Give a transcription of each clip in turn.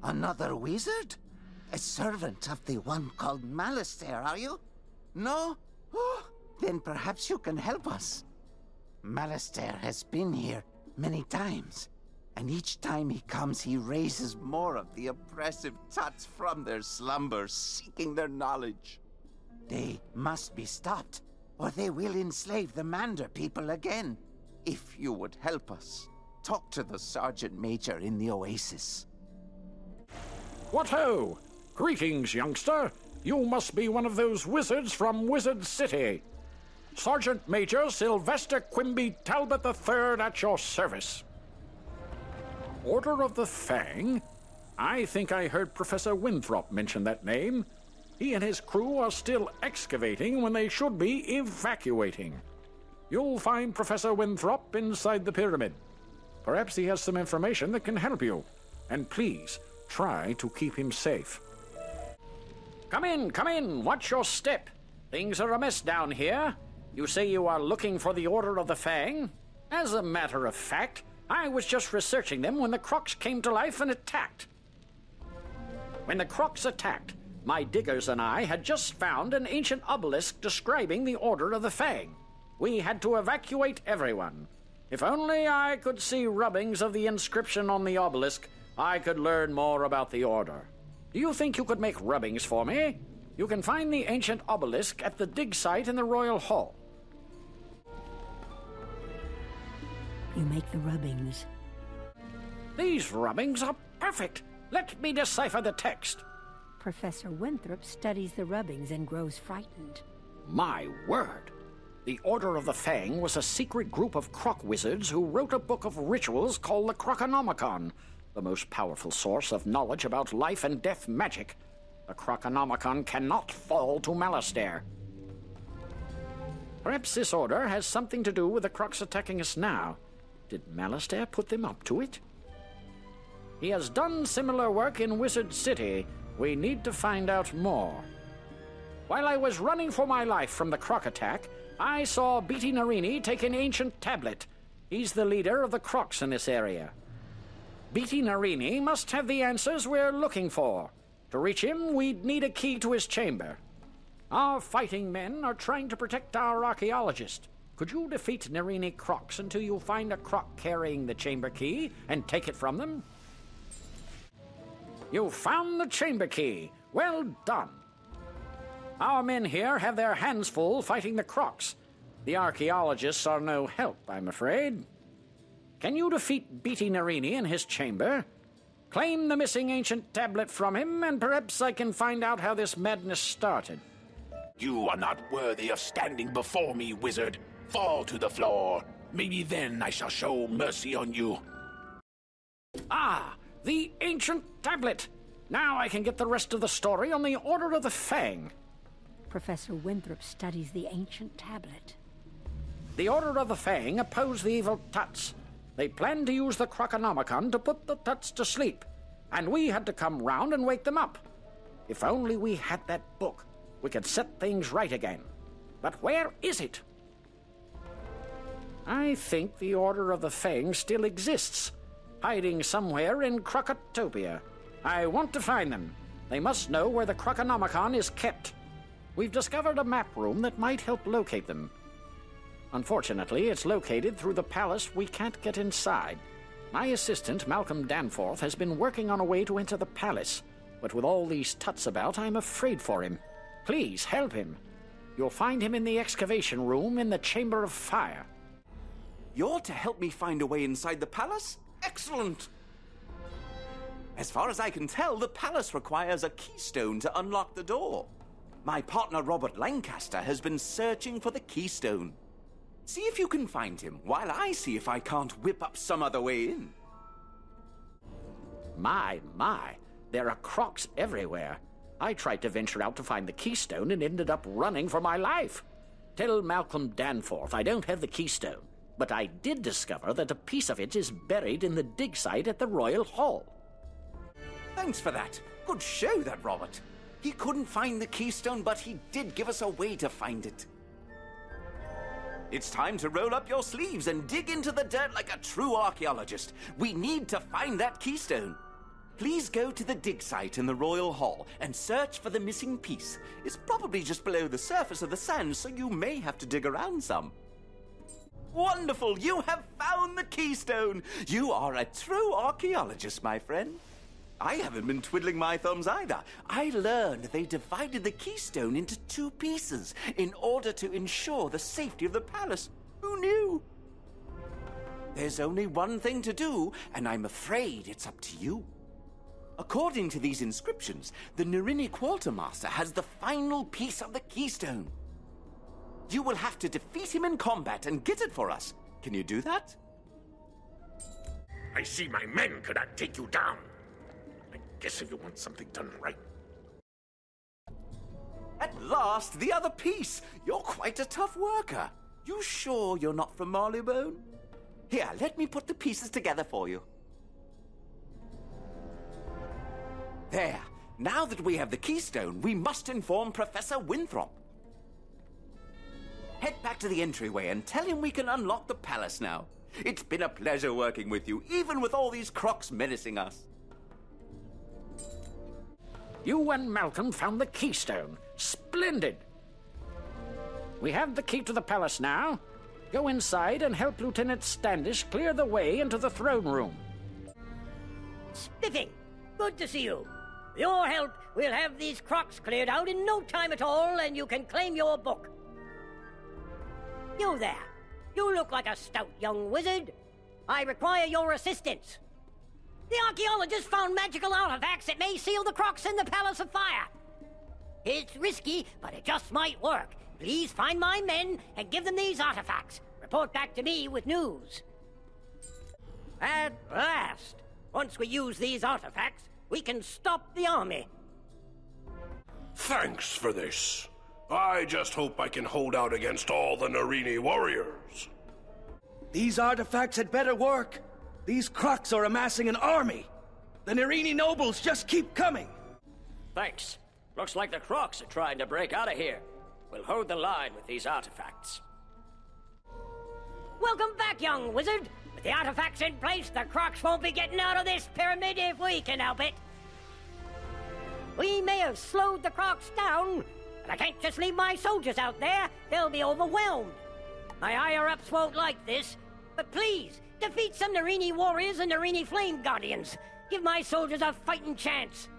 Another wizard? A servant of the one called Malastair, are you? No? Oh, then perhaps you can help us. Malastair has been here many times, and each time he comes, he raises more of the oppressive tuts from their slumbers, seeking their knowledge. They must be stopped, or they will enslave the Mander people again. If you would help us, talk to the Sergeant Major in the Oasis. What ho! Greetings, youngster. You must be one of those wizards from Wizard City. Sergeant Major Sylvester Quimby Talbot III at your service. Order of the Fang? I think I heard Professor Winthrop mention that name. He and his crew are still excavating when they should be evacuating. You'll find Professor Winthrop inside the pyramid. Perhaps he has some information that can help you. And please, try to keep him safe. Come in, watch your step. Things are amiss down here. You say you are looking for the Order of the Fang? As a matter of fact, I was just researching them when the Kroks came to life and attacked. When the Kroks attacked, my diggers and I had just found an ancient obelisk describing the Order of the Fang. We had to evacuate everyone. If only I could see rubbings of the inscription on the obelisk, I could learn more about the Order. Do you think you could make rubbings for me? You can find the ancient obelisk at the dig site in the Royal Hall. You make the rubbings. These rubbings are perfect. Let me decipher the text. Professor Winthrop studies the rubbings and grows frightened. My word! The Order of the Fang was a secret group of Krok wizards who wrote a book of rituals called the Krokonomicon, the most powerful source of knowledge about life and death magic. The Krokonomicon cannot fall to Malastair. Perhaps this order has something to do with the Kroks attacking us now. Did Malastair put them up to it? He has done similar work in Wizard City. We need to find out more. While I was running for my life from the Krok attack, I saw Beatty Narini take an ancient tablet. He's the leader of the Kroks in this area. Beatty Narini must have the answers we're looking for. To reach him, we'd need a key to his chamber. Our fighting men are trying to protect our archaeologist. Could you defeat Narini Kroks until you find a Krok carrying the chamber key and take it from them? You found the chamber key. Well done. Our men here have their hands full fighting the Kroks. The archaeologists are no help, I'm afraid. Can you defeat Beatty Narini in his chamber? Claim the missing ancient tablet from him, and perhaps I can find out how this madness started. You are not worthy of standing before me, wizard. Fall to the floor. Maybe then I shall show mercy on you. Ah, the ancient tablet. Now I can get the rest of the story on the Order of the Fang. Professor Winthrop studies the ancient tablet. The Order of the Fang oppose the evil Tuts. They planned to use the Krokonomicon to put the Tuts to sleep, and we had to come round and wake them up. If only we had that book, we could set things right again. But where is it? I think the Order of the Fang still exists, hiding somewhere in Krokotopia. I want to find them. They must know where the Krokonomicon is kept. We've discovered a map room that might help locate them. Unfortunately, it's located through the palace we can't get inside. My assistant, Malcolm Danforth, has been working on a way to enter the palace, but with all these Tuts about, I'm afraid for him. Please, help him. You'll find him in the excavation room in the Chamber of Fire. You're to help me find a way inside the palace? Excellent! As far as I can tell, the palace requires a keystone to unlock the door. My partner Robert Lancaster has been searching for the keystone. See if you can find him, while I see if I can't whip up some other way in. My, there are Kroks everywhere. I tried to venture out to find the keystone and ended up running for my life. Tell Malcolm Danforth I don't have the keystone, but I did discover that a piece of it is buried in the dig site at the Royal Hall. Thanks for that. Good show, that Robert. He couldn't find the keystone, but he did give us a way to find it. It's time to roll up your sleeves and dig into the dirt like a true archaeologist. We need to find that keystone. Please go to the dig site in the Royal Hall and search for the missing piece. It's probably just below the surface of the sand, so you may have to dig around some. Wonderful! You have found the keystone! You are a true archaeologist, my friend. I haven't been twiddling my thumbs either. I learned they divided the keystone into 2 pieces in order to ensure the safety of the palace. Who knew? There's only one thing to do, and I'm afraid it's up to you. According to these inscriptions, the Narini Quartermaster has the final piece of the keystone. You will have to defeat him in combat and get it for us. Can you do that? I see my men could not take you down. I guess if you want something done right. At last, the other piece. You're quite a tough worker. You sure you're not from Marleybone? Here, let me put the pieces together for you. There. Now that we have the keystone, we must inform Professor Winthrop. Head back to the entryway and tell him we can unlock the palace now. It's been a pleasure working with you, even with all these crocs menacing us. You and Malcolm found the keystone. Splendid! We have the key to the palace now. Go inside and help Lieutenant Standish clear the way into the throne room. Spiffing! Good to see you. With your help, we'll have these crocs cleared out in no time at all, and you can claim your book. You there. You look like a stout young wizard. I require your assistance. The archaeologists found magical artifacts that may seal the crocs in the Palace of Fire. It's risky, but it just might work. Please find my men and give them these artifacts. Report back to me with news. At last, once we use these artifacts, we can stop the army. Thanks for this. I just hope I can hold out against all the Narini warriors. These artifacts had better work. These crocs are amassing an army. The Narini nobles just keep coming. Thanks. Looks like the crocs are trying to break out of here. We'll hold the line with these artifacts. Welcome back, young wizard. With the artifacts in place, the crocs won't be getting out of this pyramid if we can help it. We may have slowed the crocs down, but I can't just leave my soldiers out there. They'll be overwhelmed. My higher-ups won't like this, but please, defeat some Narini warriors and Narini flame guardians. Give my soldiers a fighting chance.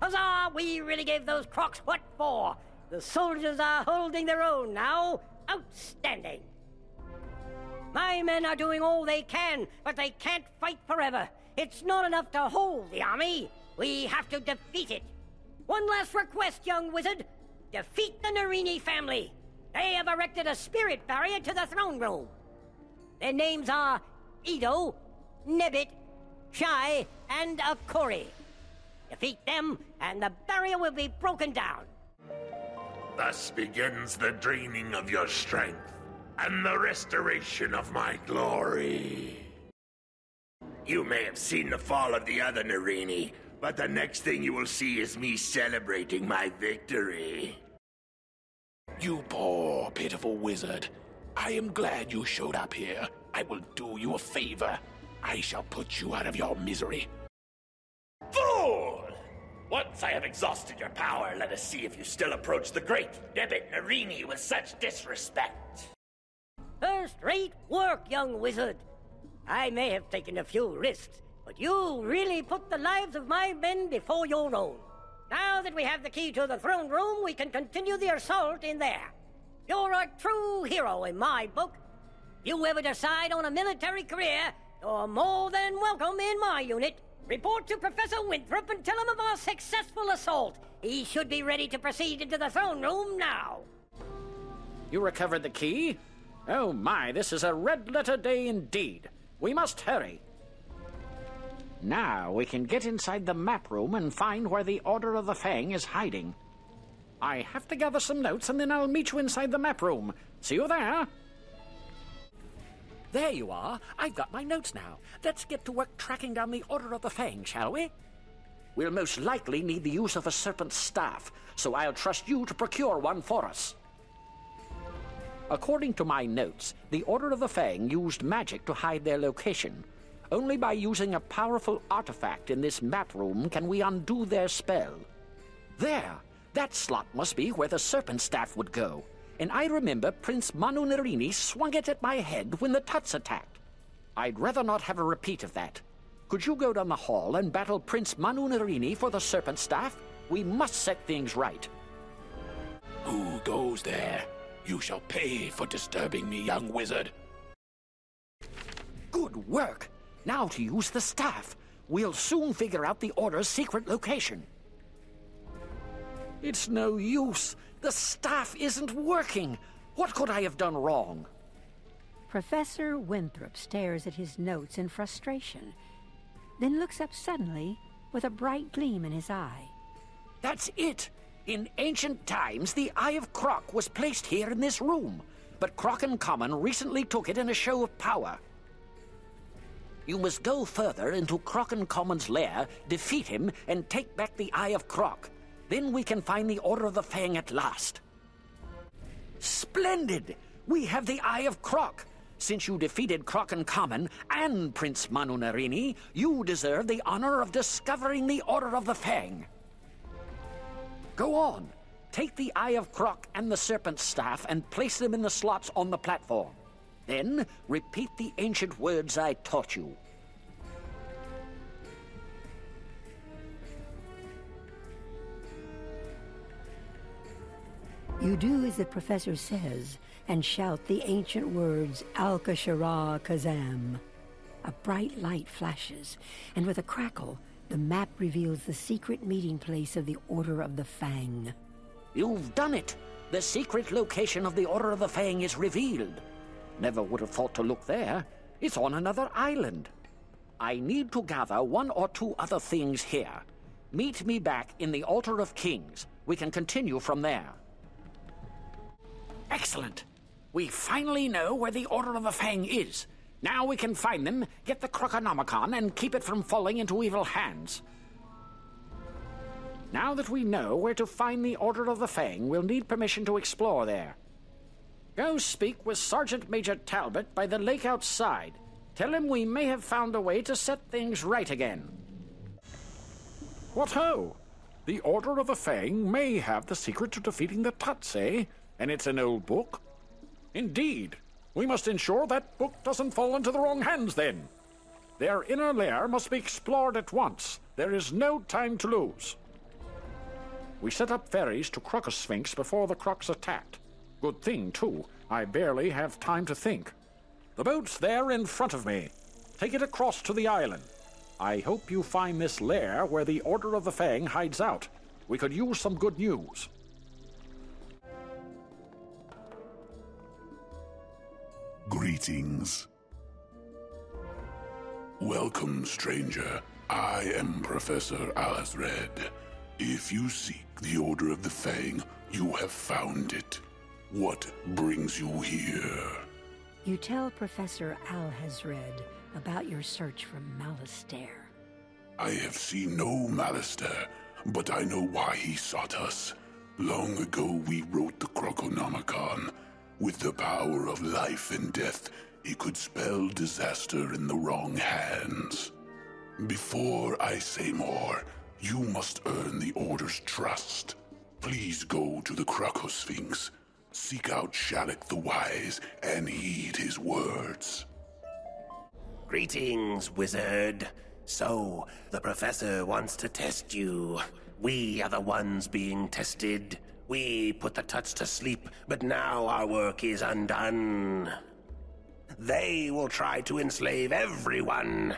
Huzzah! We really gave those crocs what for. The soldiers are holding their own now. Outstanding. My men are doing all they can, but they can't fight forever. It's not enough to hold the army. We have to defeat it. One last request, young wizard. Defeat the Narini family. They have erected a spirit barrier to the throne room. Their names are Edo, Nebbit, Shai, and Akori. Defeat them, and the barrier will be broken down. Thus begins the draining of your strength and the restoration of my glory. You may have seen the fall of the other Narini, but the next thing you will see is me celebrating my victory. You poor, pitiful wizard. I am glad you showed up here. I will do you a favor. I shall put you out of your misery. Fool! Once I have exhausted your power, let us see if you still approach the great Nebbit Narini with such disrespect. First-rate work, young wizard. I may have taken a few risks, but you really put the lives of my men before your own. Now that we have the key to the throne room, we can continue the assault in there. You're a true hero in my book. If you ever decide on a military career, you're more than welcome in my unit. Report to Professor Winthrop and tell him of our successful assault. He should be ready to proceed into the throne room now. You recovered the key? Oh my, this is a red-letter day indeed. We must hurry. Now we can get inside the map room and find where the Order of the Fang is hiding. I have to gather some notes and then I'll meet you inside the map room. See you there. There you are. I've got my notes now. Let's get to work tracking down the Order of the Fang, shall we? We'll most likely need the use of a serpent's staff, so I'll trust you to procure one for us. According to my notes, the Order of the Fang used magic to hide their location. Only by using a powerful artifact in this map room can we undo their spell. There! That slot must be where the serpent staff would go. And I remember Prince Manu Narini swung it at my head when the Tuts attacked. I'd rather not have a repeat of that. Could you go down the hall and battle Prince Manu Narini for the serpent staff? We must set things right. Who goes there? You shall pay for disturbing me, young wizard. Good work! Now to use the staff. We'll soon figure out the Order's secret location. It's no use. The staff isn't working. What could I have done wrong? Professor Winthrop stares at his notes in frustration, then looks up suddenly with a bright gleam in his eye. That's it! In ancient times, the Eye of Krok was placed here in this room, but Krokocommon recently took it in a show of power. You must go further into Krokocommon's lair, defeat him, and take back the Eye of Krok. Then we can find the Order of the Fang at last. Splendid! We have the Eye of Krok. Since you defeated Krokocommon and Prince Manu Narini, you deserve the honor of discovering the Order of the Fang. Go on. Take the Eye of Krok and the Serpent Staff and place them in the slots on the platform. Then repeat the ancient words I taught you. You do as the professor says, and shout the ancient words, Al-Kashara Kazam. A bright light flashes, and with a crackle, the map reveals the secret meeting place of the Order of the Fang. You've done it! The secret location of the Order of the Fang is revealed. Never would have thought to look there. It's on another island. I need to gather one or two other things here. Meet me back in the Altar of Kings. We can continue from there. Excellent! We finally know where the Order of the Fang is. Now we can find them, get the Krokonomicon, and keep it from falling into evil hands. Now that we know where to find the Order of the Fang, we'll need permission to explore there. Go speak with Sergeant Major Talbot by the lake outside. Tell him we may have found a way to set things right again. What ho! The Order of the Fang may have the secret to defeating the Tuts, eh? And it's an old book? Indeed. We must ensure that book doesn't fall into the wrong hands, then. Their inner lair must be explored at once. There is no time to lose. We set up ferries to Krokosphinx before the Kroks attacked. Good thing, too. I barely have time to think. The boat's there in front of me. Take it across to the island. I hope you find this lair where the Order of the Fang hides out. We could use some good news. Greetings. Welcome, stranger. I am Professor Alazred. If you seek the Order of the Fang, you have found it. What brings you here? You tell Professor Alhazred about your search for Malistaire. I have seen no Malistaire, but I know why he sought us. Long ago we wrote the Krokonomicon. With the power of life and death, it could spell disaster in the wrong hands. Before I say more, you must earn the Order's trust. Please go to the Krokosphinx. Seek out Shalak the Wise and heed his words. Greetings, wizard. So, the professor wants to test you. We are the ones being tested. We put the Tuts to sleep, but now our work is undone. They will try to enslave everyone.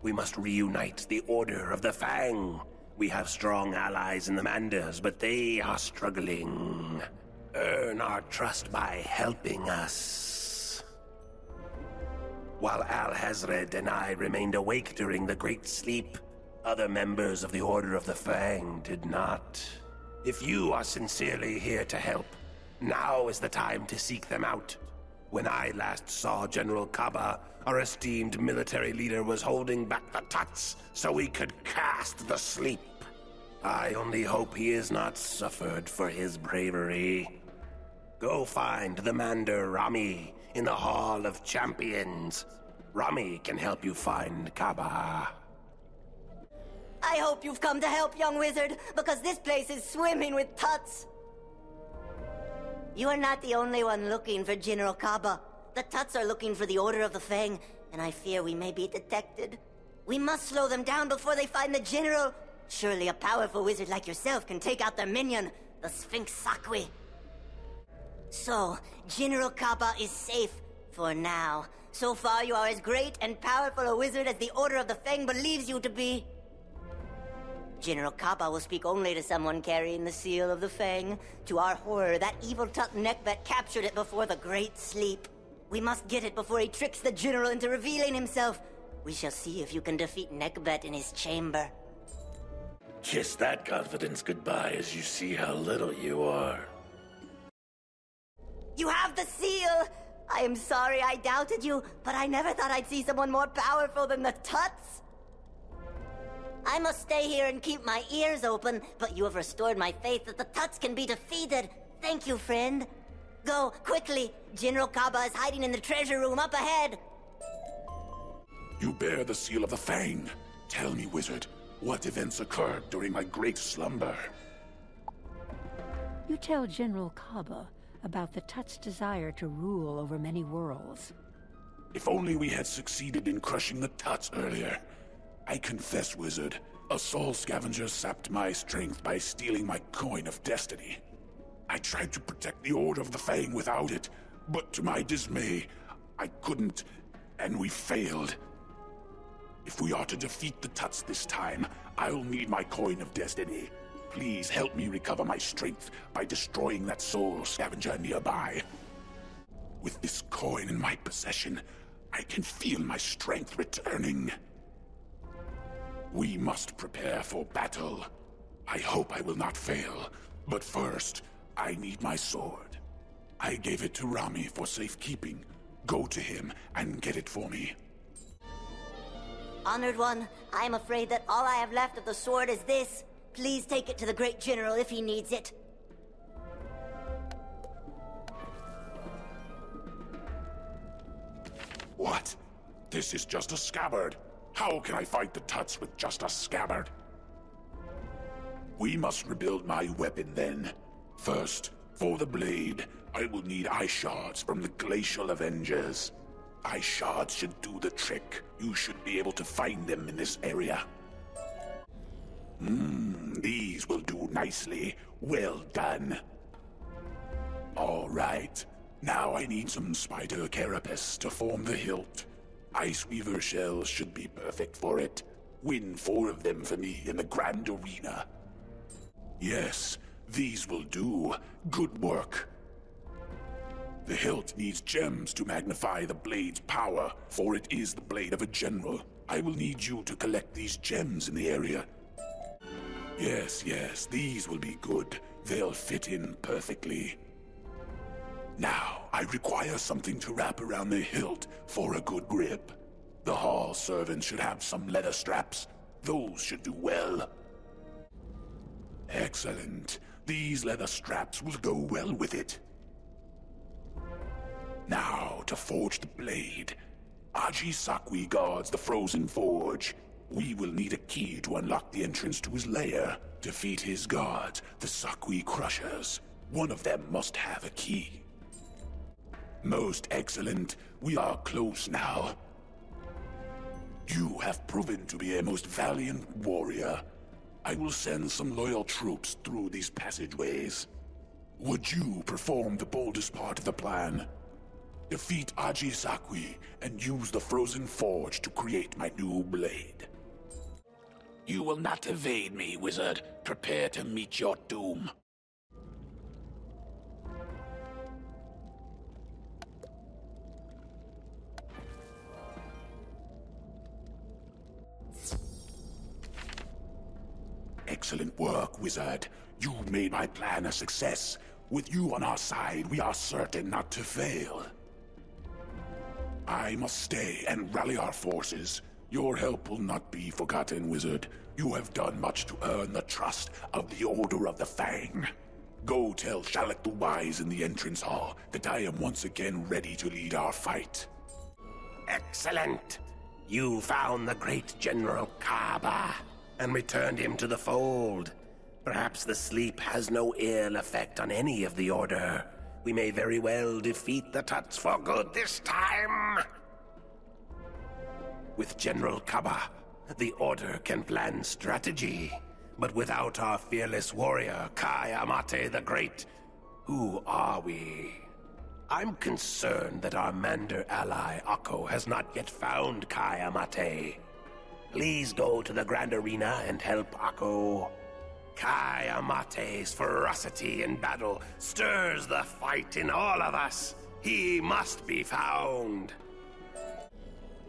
We must reunite the Order of the Fang. We have strong allies in the Manders, but they are struggling. Earn our trust by helping us. While Alhazred and I remained awake during the Great Sleep, other members of the Order of the Fang did not. If you are sincerely here to help, now is the time to seek them out. When I last saw General Kaba, our esteemed military leader was holding back the Tuts so we could cast the sleep. I only hope he has not suffered for his bravery. Go find the Mander Rami in the Hall of Champions. Rami can help you find Kaba. I hope you've come to help, young wizard, because this place is swimming with tuts. You are not the only one looking for General Kaba. The tuts are looking for the Order of the Fang, and I fear we may be detected. We must slow them down before they find the General. Surely a powerful wizard like yourself can take out their minion, the Sphinx Sakwi. So, General Kaba is safe for now. So far, you are as great and powerful a wizard as the Order of the Fang believes you to be. General Kaba will speak only to someone carrying the seal of the Fang. To our horror, that evil Tut Nekbet captured it before the Great Sleep. We must get it before he tricks the General into revealing himself. We shall see if you can defeat Nekbet in his chamber. Kiss that confidence goodbye as you see how little you are. You have the seal! I am sorry I doubted you, but I never thought I'd see someone more powerful than the Tuts. I must stay here and keep my ears open, but you have restored my faith that the Tuts can be defeated. Thank you, friend. Go, quickly. General Kaba is hiding in the treasure room up ahead. You bear the seal of the Fang. Tell me, wizard, what events occurred during my great slumber? You tell General Kaba about the Tut's desire to rule over many worlds. If only we had succeeded in crushing the Tuts earlier. I confess, wizard, a soul scavenger sapped my strength by stealing my coin of destiny. I tried to protect the Order of the Fang without it, but to my dismay, I couldn't, and we failed. If we are to defeat the Tuts this time, I'll need my coin of destiny. Please help me recover my strength by destroying that soul scavenger nearby. With this coin in my possession, I can feel my strength returning. We must prepare for battle. I hope I will not fail, but first, I need my sword. I gave it to Rami for safekeeping. Go to him and get it for me. Honored one, I am afraid that all I have left of the sword is this. Please take it to the Great General if he needs it. What? This is just a scabbard. How can I fight the Tuts with just a scabbard? We must rebuild my weapon then. First, for the blade, I will need ice shards from the Glacial Avengers. Ice shards should do the trick. You should be able to find them in this area. These will do nicely. Well done. All right. Now I need some spider carapace to form the hilt. Ice Weaver shells should be perfect for it. Win 4 of them for me in the Grand Arena. Yes, these will do. Good work. The hilt needs gems to magnify the blade's power, for it is the blade of a general. I will need you to collect these gems in the area. Yes, these will be good. They'll fit in perfectly. Now, I require something to wrap around the hilt for a good grip. The hall servants should have some leather straps. Those should do well. Excellent. These leather straps will go well with it. Now, to forge the blade. Aji Sakwi guards the frozen forge. We will need a key to unlock the entrance to his lair. Defeat his guards, the Sakwi Crushers. One of them must have a key. Most excellent. We are close now. You have proven to be a most valiant warrior. I will send some loyal troops through these passageways. Would you perform the boldest part of the plan? Defeat Aji Sakwi and use the frozen forge to create my new blade. You will not evade me, wizard. Prepare to meet your doom. Excellent work, wizard. You made my plan a success. With you on our side, we are certain not to fail. I must stay and rally our forces. Your help will not be forgotten, wizard. You have done much to earn the trust of the Order of the Fang. Go tell Shalak the Wise in the entrance hall that I am once again ready to lead our fight. Excellent. You found the great General Kaba and returned him to the fold. Perhaps the sleep has no ill effect on any of the Order. We may very well defeat the Tuts for good this time. With General Kaba, the Order can plan strategy. But without our fearless warrior, Kai Amate the Great, who are we? I'm concerned that our Mander ally, Akko, has not yet found Kai Amate. Please go to the Grand Arena and help Akko. Kai Amate's ferocity in battle stirs the fight in all of us. He must be found.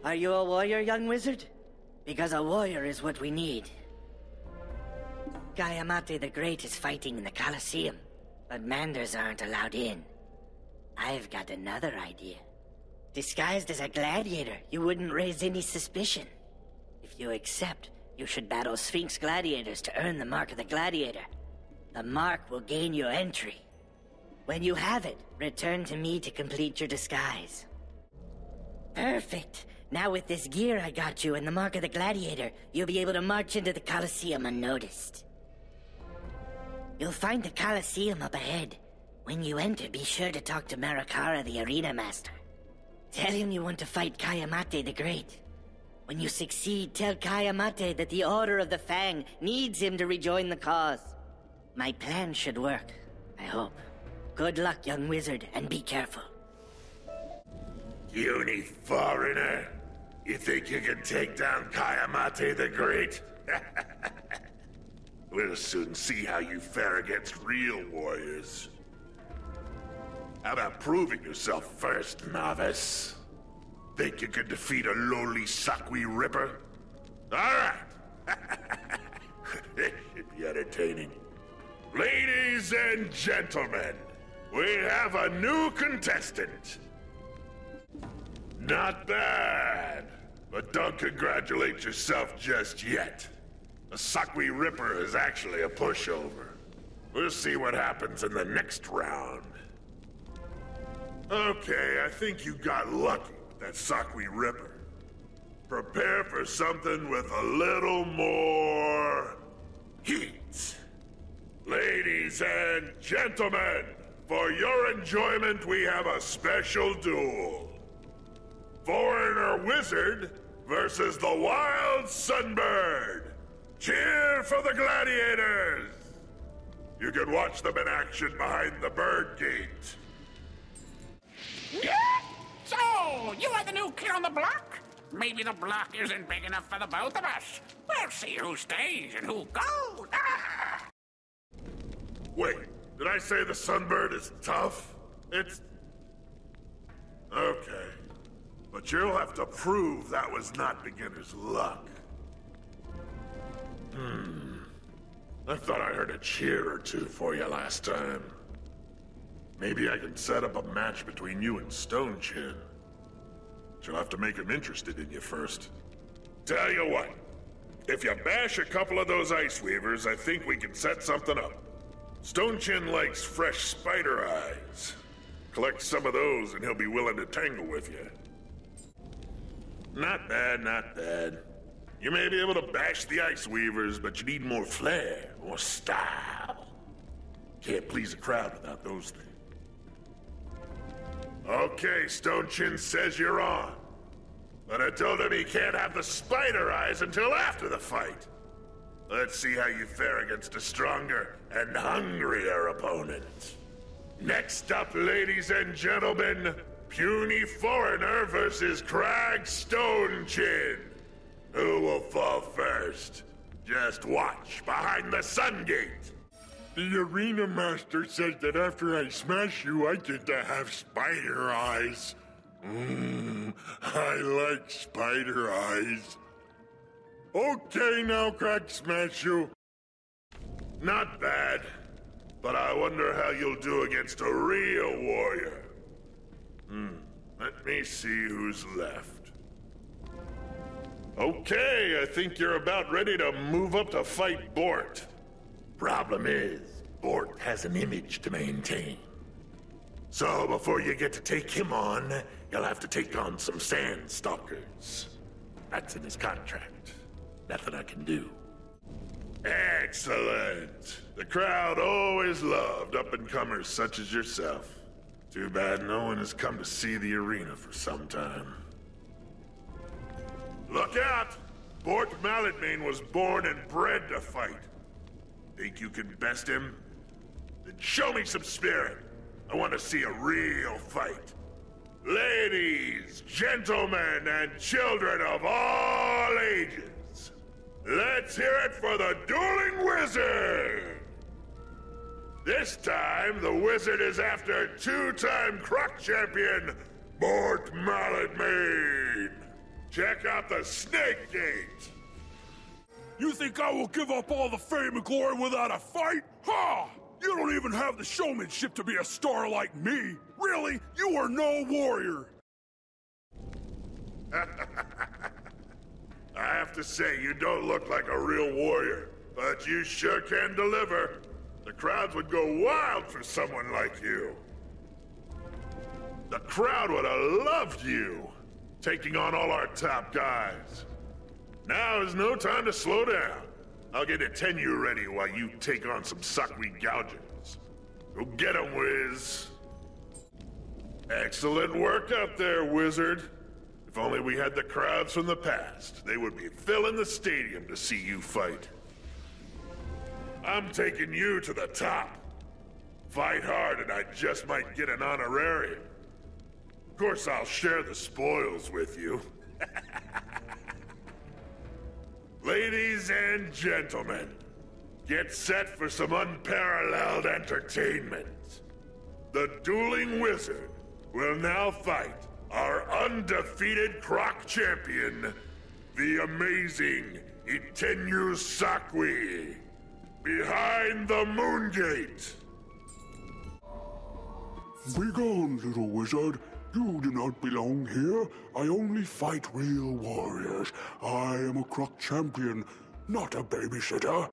Are you a warrior, young wizard? Because a warrior is what we need. Kai Amate the Great is fighting in the Colosseum, but Manders aren't allowed in. I've got another idea. Disguised as a gladiator, you wouldn't raise any suspicion. If you accept, you should battle Sphinx gladiators to earn the mark of the gladiator. The mark will gain you entry. When you have it, return to me to complete your disguise. Perfect. Now with this gear I got you and the mark of the gladiator, you'll be able to march into the Colosseum unnoticed. You'll find the Colosseum up ahead. When you enter, be sure to talk to Marakara, the arena master. Tell him you want to fight Kai Amate the Great. When you succeed, tell Kai Amate that the Order of the Fang needs him to rejoin the cause. My plan should work, I hope. Good luck, young wizard, and be careful. Puny foreigner. You think you can take down Kai Amate the Great? We'll soon see how you fare against real warriors. How about proving yourself first, novice? Think you can defeat a lowly Sakwi Ripper? All right. It should be entertaining. Ladies and gentlemen, we have a new contestant. Not bad, but don't congratulate yourself just yet. The Sakwi Ripper is actually a pushover. We'll see what happens in the next round. Okay, I think you got lucky with that Sakwi Ripper. Prepare for something with a little more heat. Ladies and gentlemen, for your enjoyment, we have a special duel. Foreigner Wizard versus the Wild Sunbird. Cheer for the gladiators! You can watch them in action behind the bird gate. Yeah? So, you are the new kid on the block? Maybe the block isn't big enough for the both of us. We'll see who stays and who goes. Ah! Wait, did I say the Sunbird is tough? It's... Okay. But you'll have to prove that was not beginner's luck. I thought I heard a cheer or two for you last time. Maybe I can set up a match between you and Stone Chin. But you'll have to make him interested in you first. Tell you what, if you bash a couple of those Ice Weavers, I think we can set something up. Stone Chin likes fresh spider eyes. Collect some of those and he'll be willing to tangle with you. Not bad, not bad. You may be able to bash the Ice Weavers, but you need more flair, more style. Can't please a crowd without those things. Okay, Stone Chin says you're on. But I told him he can't have the spider eyes until after the fight. Let's see how you fare against a stronger and hungrier opponent. Next up, ladies and gentlemen, Puny Foreigner versus Crag Stone Chin. Who will fall first? Just watch behind the sun gate. The arena master says that after I smash you, I get to have spider eyes. I like spider eyes. Okay, now Crack smash you. Not bad, but I wonder how you'll do against a real warrior. Let me see who's left. Okay, I think you're about ready to move up to fight Bort. Problem is, Bort has an image to maintain. So before you get to take him on, you'll have to take on some sand stalkers. That's in his contract. Nothing I can do. Excellent. The crowd always loved up-and-comers such as yourself. Too bad no one has come to see the arena for some time. Look out! Bork Malletmane was born and bred to fight. Think you can best him? Then show me some spirit. I want to see a real fight. Ladies, gentlemen, and children of all ages, let's hear it for the Dueling Wizard! This time, the wizard is after two-time Croc champion, Bork Malletmane. Check out the Snake Gate! You think I will give up all the fame and glory without a fight? Ha! You don't even have the showmanship to be a star like me. Really? You are no warrior. I have to say, you don't look like a real warrior, but you sure can deliver. The crowds would go wild for someone like you. The crowd would have loved you, taking on all our top guys. Now is no time to slow down. I'll get a tenure ready while you take on some suckweed gougers. Go get 'em, Wiz. Excellent work out there, Wizard. If only we had the crowds from the past, they would be filling the stadium to see you fight. I'm taking you to the top. Fight hard and I just might get an honorarium. Of course, I'll share the spoils with you. Ladies and gentlemen, get set for some unparalleled entertainment. The Dueling Wizard will now fight our undefeated Croc champion, the amazing Itenyu Sakwi, behind the Moon Gate. Begone, little wizard. You do not belong here. I only fight real warriors. I am a Croc champion, not a babysitter.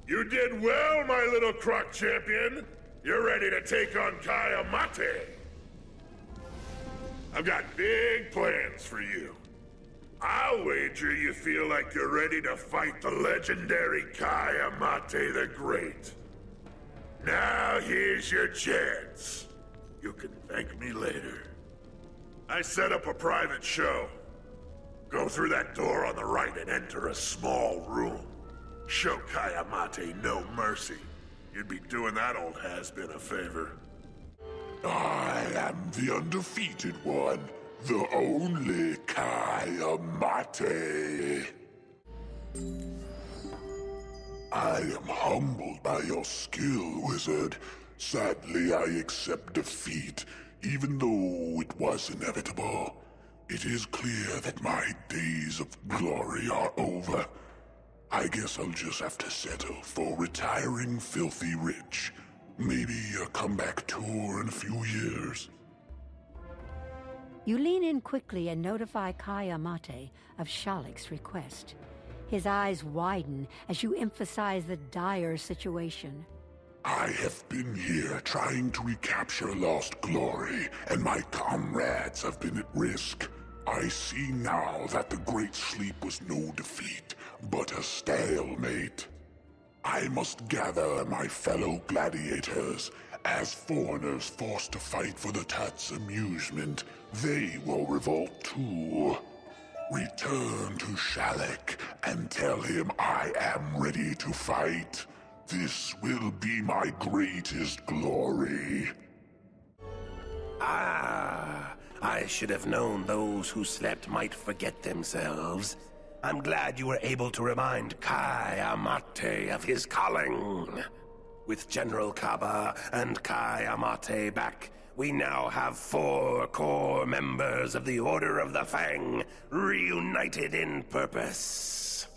You did well, my little Croc champion. You're ready to take on Kaya Mate. I've got big plans for you. I'll wager you feel like you're ready to fight the legendary Kaya Mate the Great. Now here's your chance. You can thank me later. I set up a private show. Go through that door on the right and enter a small room. Show Kaya Mate no mercy. You'd be doing that old has-been a favor. I am the undefeated one, the only Kaya Mate. I am humbled by your skill, Wizard. Sadly, I accept defeat, even though it was inevitable. It is clear that my days of glory are over. I guess I'll just have to settle for retiring filthy rich. Maybe a comeback tour in a few years. You lean in quickly and notify Kaya Mate of Shalik's request. His eyes widen as you emphasize the dire situation. I have been here trying to recapture lost glory, and my comrades have been at risk. I see now that the Great Sleep was no defeat, but a stalemate. I must gather my fellow gladiators. As foreigners forced to fight for the Tut's amusement, they will revolt too. Return to Shalik and tell him I am ready to fight. This will be my greatest glory. Ah, I should have known those who slept might forget themselves. I'm glad you were able to remind Kaya Mate of his calling. With General Kaba and Kaya Mate back, we now have 4 core members of the Order of the Fang, reunited in purpose.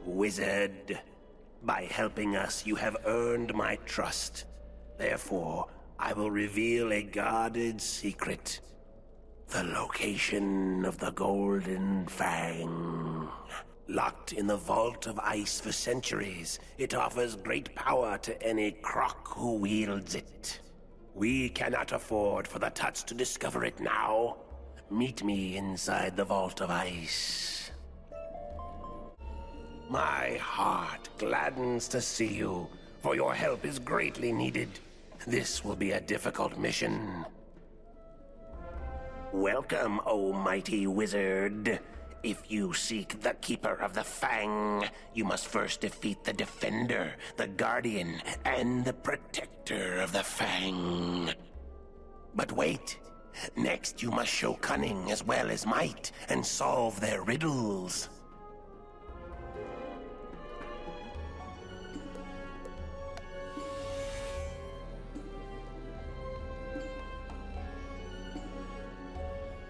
Wizard, by helping us, you have earned my trust. Therefore, I will reveal a guarded secret. The location of the Golden Fang. Locked in the vault of ice for centuries, it offers great power to any croc who wields it. We cannot afford for the Tuts to discover it now. Meet me inside the vault of ice. My heart gladdens to see you, for your help is greatly needed. This will be a difficult mission. Welcome, O mighty wizard. If you seek the Keeper of the Fang, you must first defeat the Defender, the Guardian, and the Protector of the Fang. But wait. Next, you must show cunning as well as might and solve their riddles.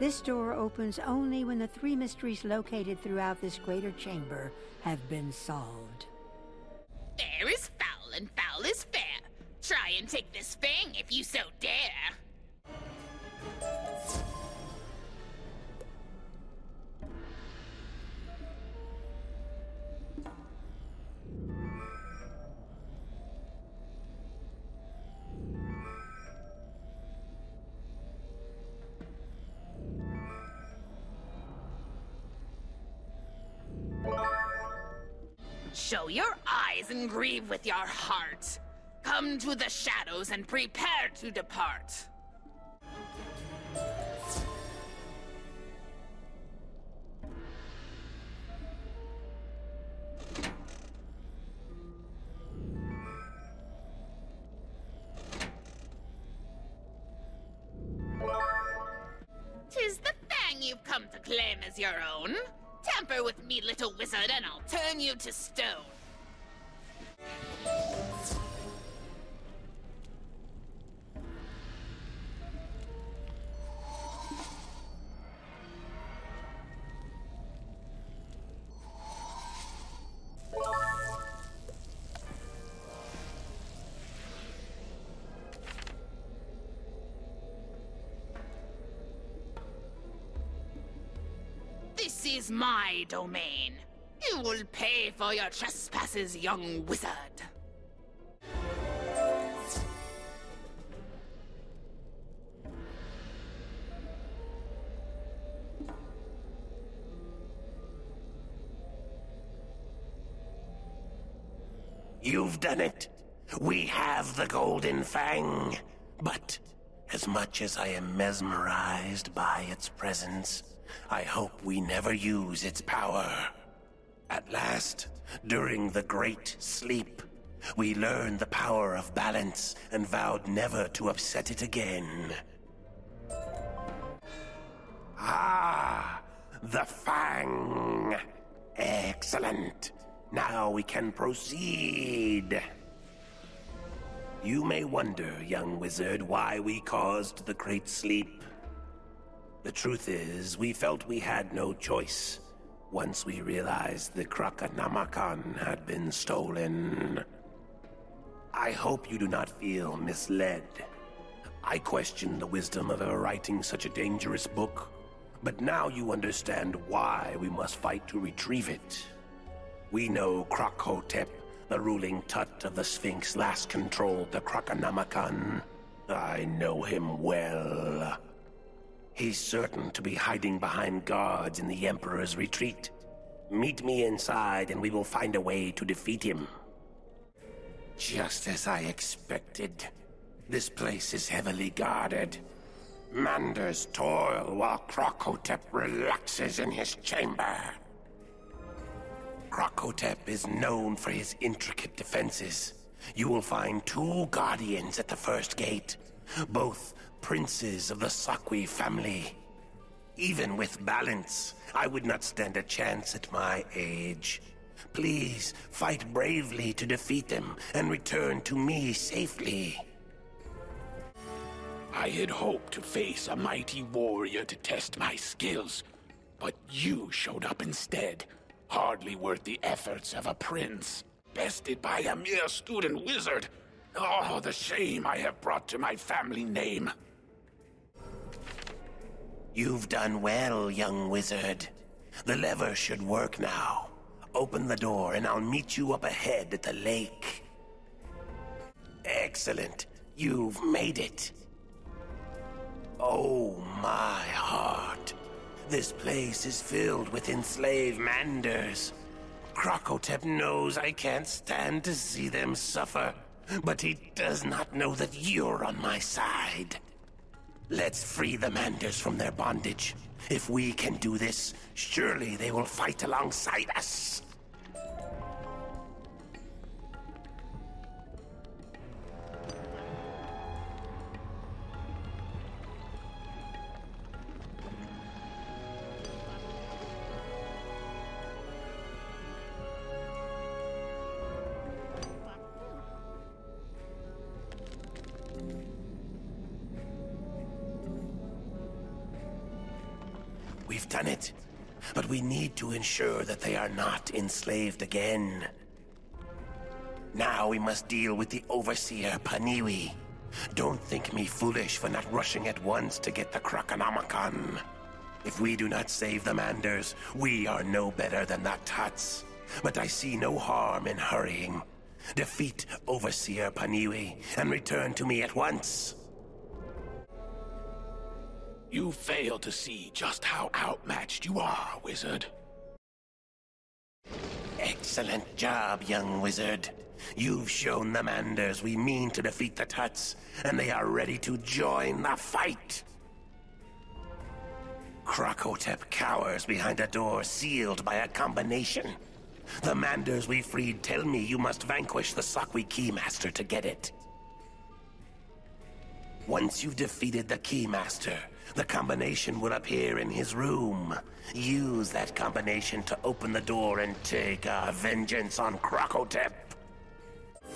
This door opens only when the 3 mysteries located throughout this greater chamber have been solved. Fair is foul and foul is fair. Try and take this fang if you so dare. Show your eyes and grieve with your heart. Come to the shadows and prepare to depart. Tis the fang you've come to claim as your own. Tamper with me, little wizard, and I'll turn you to stone. This is my domain. You will pay for your trespasses, young wizard. You've done it. We have the Golden Fang. But as much as I am mesmerized by its presence, I hope we never use its power. At last, during the Great Sleep, we learned the power of balance and vowed never to upset it again. Ah, the Fang. Excellent. Now we can proceed. You may wonder, young wizard, why we caused the Great Sleep. The truth is, we felt we had no choice once we realized the Krokonomicon had been stolen. I hope you do not feel misled. I question the wisdom of ever writing such a dangerous book, but now you understand why we must fight to retrieve it. We know Krokotopia, the ruling Tut of the Sphinx, last controlled the Krokonomicon. I know him well. He's certain to be hiding behind guards in the Emperor's retreat. Meet me inside and we will find a way to defeat him. Just as I expected, this place is heavily guarded. Manders toil while Krokotopia relaxes in his chamber. Krokotopia is known for his intricate defenses. You will find 2 guardians at the first gate, both princes of the Sakwi family. Even with balance, I would not stand a chance at my age. Please, fight bravely to defeat them and return to me safely. I had hoped to face a mighty warrior to test my skills, but you showed up instead. Hardly worth the efforts of a prince. Bested by a mere student wizard. Oh, the shame I have brought to my family name. You've done well, young wizard. The lever should work now. Open the door and I'll meet you up ahead at the lake. Excellent. You've made it. Oh, my heart. This place is filled with enslaved Manders. Krokotep knows I can't stand to see them suffer, but he does not know that you're on my side. Let's free the Manders from their bondage. If we can do this, surely they will fight alongside us. We've done it, but we need to ensure that they are not enslaved again. Now we must deal with the Overseer Paniwi. Don't think me foolish for not rushing at once to get the Krokonomicon. If we do not save the Manders, we are no better than the Tuts. But I see no harm in hurrying. Defeat Overseer Paniwi and return to me at once. You fail to see just how outmatched you are, wizard. Excellent job, young wizard. You've shown the Manders we mean to defeat the Tuts, and they are ready to join the fight. Krokotep cowers behind a door sealed by a combination. The Manders we freed tell me you must vanquish the Sakwi Keymaster to get it. Once you've defeated the Keymaster, the combination will appear in his room. Use that combination to open the door and take our vengeance on Krokotep.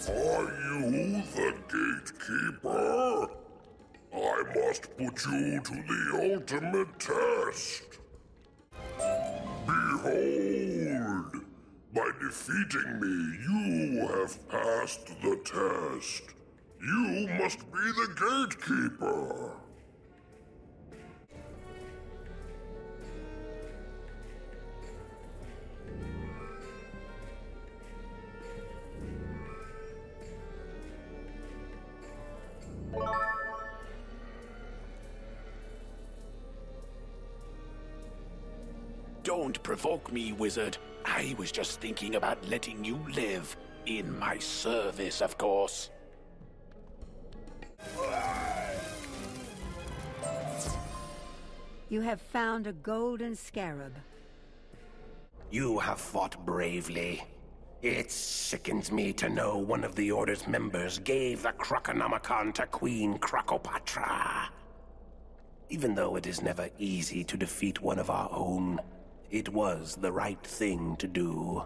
Are you the gatekeeper? I must put you to the ultimate test. Behold! By defeating me, you have passed the test. You must be the gatekeeper. Don't provoke me, wizard. I was just thinking about letting you live. In my service, of course. You have found a golden scarab. You have fought bravely. It sickens me to know one of the Order's members gave the Krokonomicon to Queen Krokopatra. Even though it is never easy to defeat one of our own, it was the right thing to do.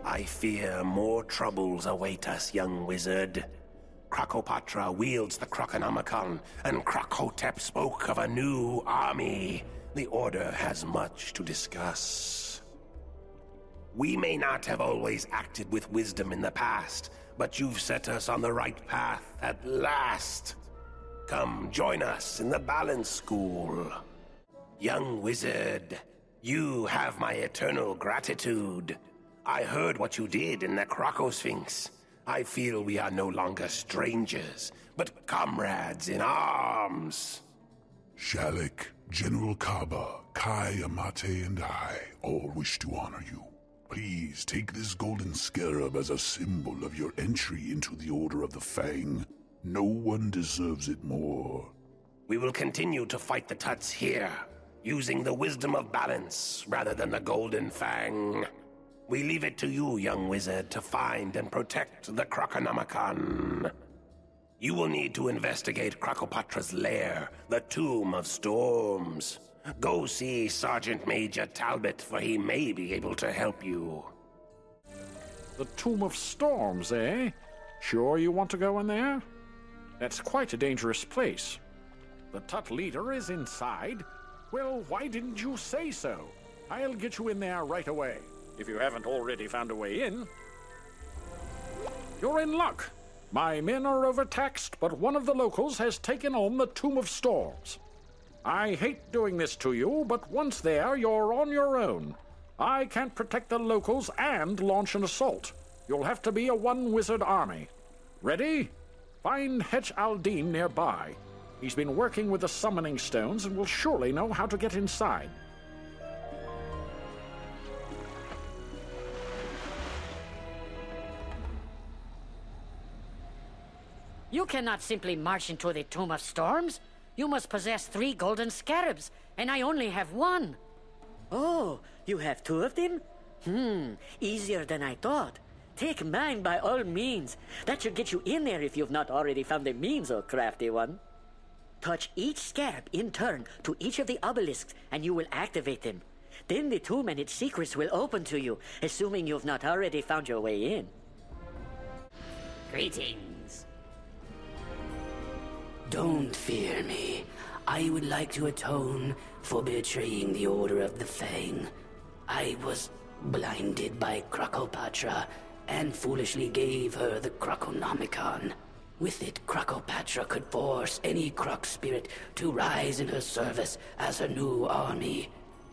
I fear more troubles await us, young wizard. Krokopatra wields the Krokonomicon, and Krokotep spoke of a new army. The Order has much to discuss. We may not have always acted with wisdom in the past, but you've set us on the right path at last. Come join us in the Balance School. Young wizard, you have my eternal gratitude. I heard what you did in the Krokosphinx. I feel we are no longer strangers, but comrades in arms. Shalik, General Kaba, Kai, Amate, and I all wish to honor you. Please take this golden scarab as a symbol of your entry into the Order of the Fang. No one deserves it more. We will continue to fight the Tuts here, using the wisdom of balance rather than the Golden Fang. We leave it to you, young wizard, to find and protect the Krokonomicon. You will need to investigate Krokopatra's lair, the Tomb of Storms. Go see Sergeant Major Talbot, for he may be able to help you. The Tomb of Storms, eh? Sure you want to go in there? That's quite a dangerous place. The Tut leader is inside. Well, why didn't you say so? I'll get you in there right away, if you haven't already found a way in. You're in luck. My men are overtaxed, but one of the locals has taken on the Tomb of Storms. I hate doing this to you, but once there, you're on your own. I can't protect the locals and launch an assault. You'll have to be a one-wizard army. Ready? Find Hetch Aldine nearby. He's been working with the summoning stones and will surely know how to get inside. You cannot simply march into the Tomb of Storms. You must possess 3 golden scarabs, and I only have 1. Oh, you have 2 of them? Easier than I thought. Take mine by all means. That should get you in there if you've not already found the means, oh crafty one. Touch each scarab in turn to each of the obelisks, and you will activate them. Then the tomb and its secrets will open to you, assuming you've not already found your way in. Greetings. Don't fear me. I would like to atone for betraying the Order of the Fang. I was blinded by Krokopatra and foolishly gave her the Krokonomicon. With it, Krokopatra could force any Krok spirit to rise in her service as her new army.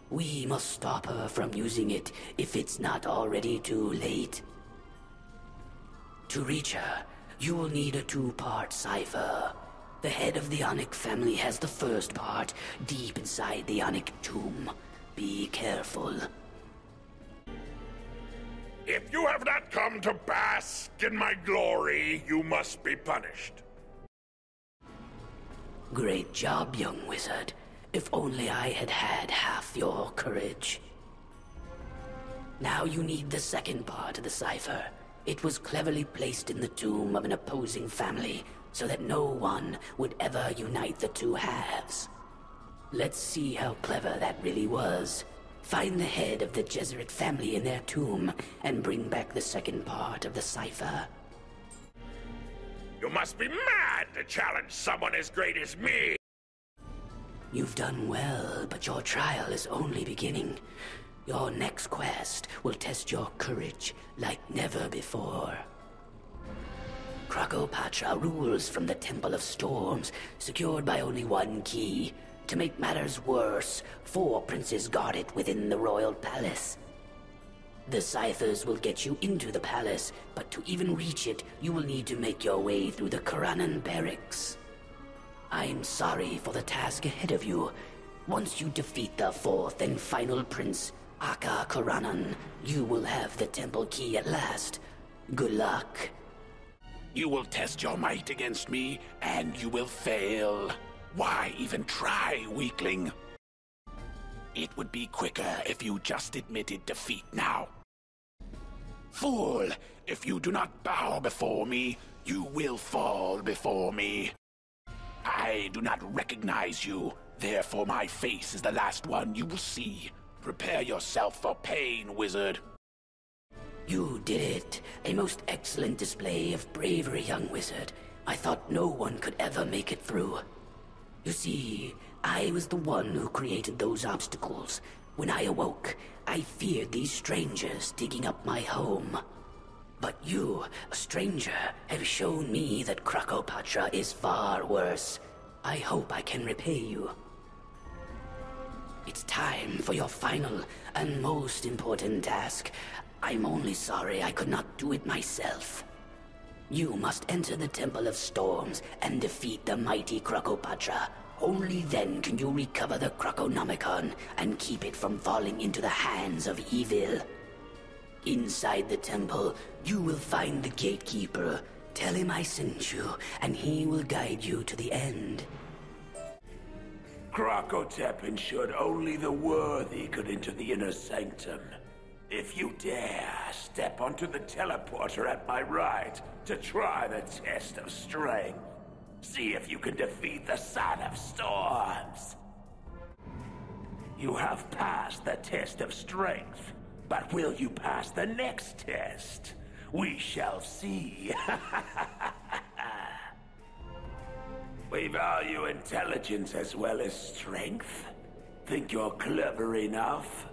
We must stop her from using it if it's not already too late. To reach her, you will need a 2-part cipher. The head of the Onyx family has the first part, deep inside the Onyx tomb. Be careful. If you have not come to bask in my glory, you must be punished. Great job, young wizard. If only I had had half your courage. Now you need the second part of the cipher. It was cleverly placed in the tomb of an opposing family, so that no one would ever unite the 2 halves. Let's see how clever that really was. Find the head of the Jesuit family in their tomb, and bring back the second part of the cipher. You must be mad to challenge someone as great as me! You've done well, but your trial is only beginning. Your next quest will test your courage like never before. Krokopatra rules from the Temple of Storms, secured by only 1 key. To make matters worse, 4 princes guard it within the royal palace. The ciphers will get you into the palace, but to even reach it, you will need to make your way through the Karanan barracks. I'm sorry for the task ahead of you. Once you defeat the 4th and final prince, Aka Karanan, you will have the temple key at last. Good luck. You will test your might against me, and you will fail. Why even try, weakling? It would be quicker if you just admitted defeat now. Fool! If you do not bow before me, you will fall before me. I do not recognize you, therefore my face is the last one you will see. Prepare yourself for pain, wizard. You did it. A most excellent display of bravery, young wizard. I thought no one could ever make it through. You see, I was the one who created those obstacles. When I awoke, I feared these strangers digging up my home. But you, a stranger, have shown me that Krokopatra is far worse. I hope I can repay you. It's time for your final and most important task. I'm only sorry I could not do it myself. You must enter the Temple of Storms and defeat the mighty Krokopatra. Only then can you recover the Krokonomicon and keep it from falling into the hands of evil. Inside the temple, you will find the gatekeeper. Tell him I sent you, and he will guide you to the end. Krokotop ensured only the worthy could enter the inner sanctum. If you dare, step onto the teleporter at my right to try the test of strength. See if you can defeat the Son of Storms. You have passed the test of strength, but will you pass the next test? We shall see. We value intelligence as well as strength. Think you're clever enough?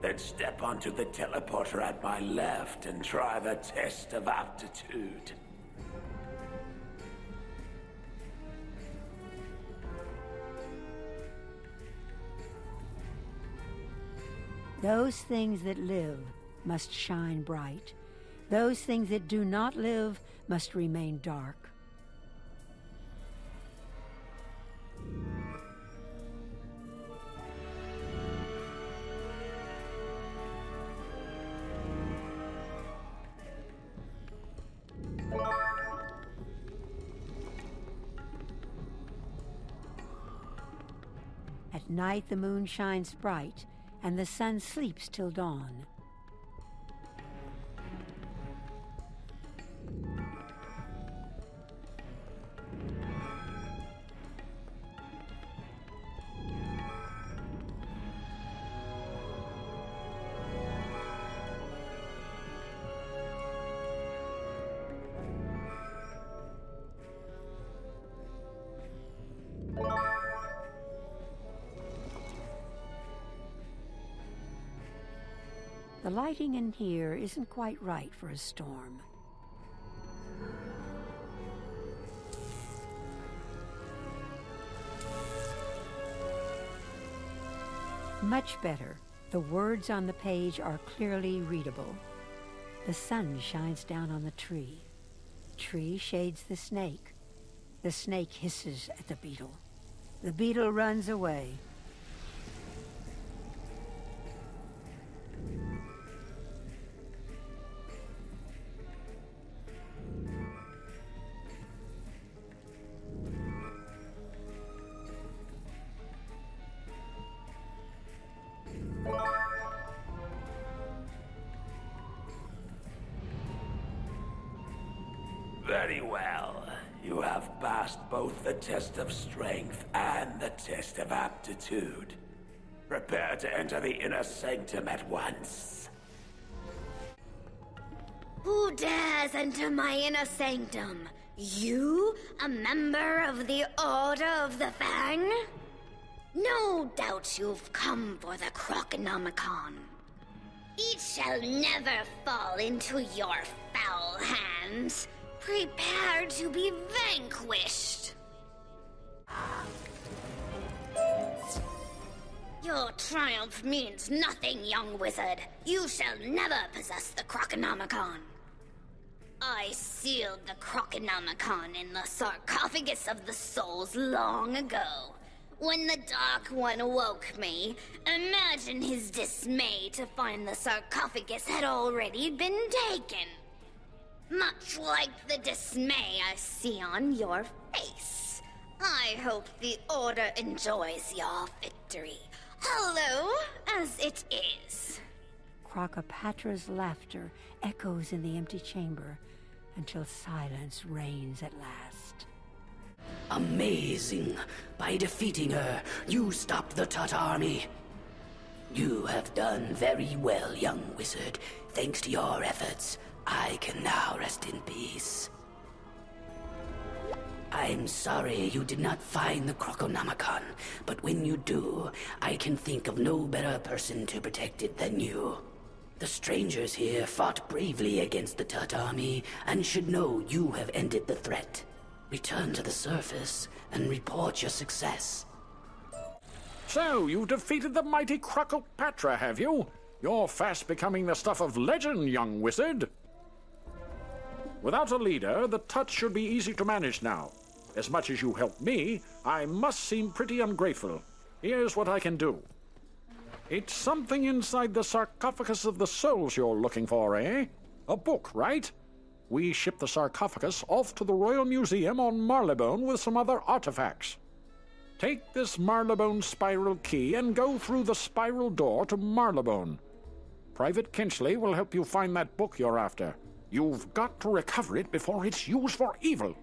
Then step onto the teleporter at my left and try the test of aptitude. Those things that live must shine bright. Those things that do not live must remain dark. At night the moon shines bright, and the sun sleeps till dawn. The lighting in here isn't quite right for a storm. Much better. The words on the page are clearly readable. The sun shines down on the tree. The tree shades the snake. The snake hisses at the beetle. The beetle runs away. Very well. You have passed both the test of strength and the test of aptitude. Prepare to enter the inner sanctum at once. Who dares enter my inner sanctum? You, a member of the Order of the Fang? No doubt you've come for the Krokonomicon. It shall never fall into your foul hands. Prepare to be vanquished. Your triumph means nothing, young wizard. You shall never possess the Krokonomicon. I sealed the Krokonomicon in the sarcophagus of the souls long ago. When the Dark One woke me, imagine his dismay to find the sarcophagus had already been taken. Much like the dismay I see on your face. I hope the Order enjoys your victory, hollow as it is. Krokopatra's laughter echoes in the empty chamber until silence reigns at last. Amazing! By defeating her, you stopped the Tut army. You have done very well, young wizard. Thanks to your efforts, I can now rest in peace. I'm sorry you did not find the Krokonomicon, but when you do, I can think of no better person to protect it than you. The strangers here fought bravely against the Tut army and should know you have ended the threat. Return to the surface and report your success. So, you defeated the mighty Krokopatra, have you? You're fast becoming the stuff of legend, young wizard. Without a leader, the Tut should be easy to manage now. As much as you helped me, I must seem pretty ungrateful. Here's what I can do. It's something inside the sarcophagus of the souls you're looking for, eh? A book, right? We ship the sarcophagus off to the Royal Museum on Marylebone with some other artifacts. Take this Marylebone spiral key and go through the spiral door to Marylebone. Private Kinchley will help you find that book you're after. You've got to recover it before it's used for evil.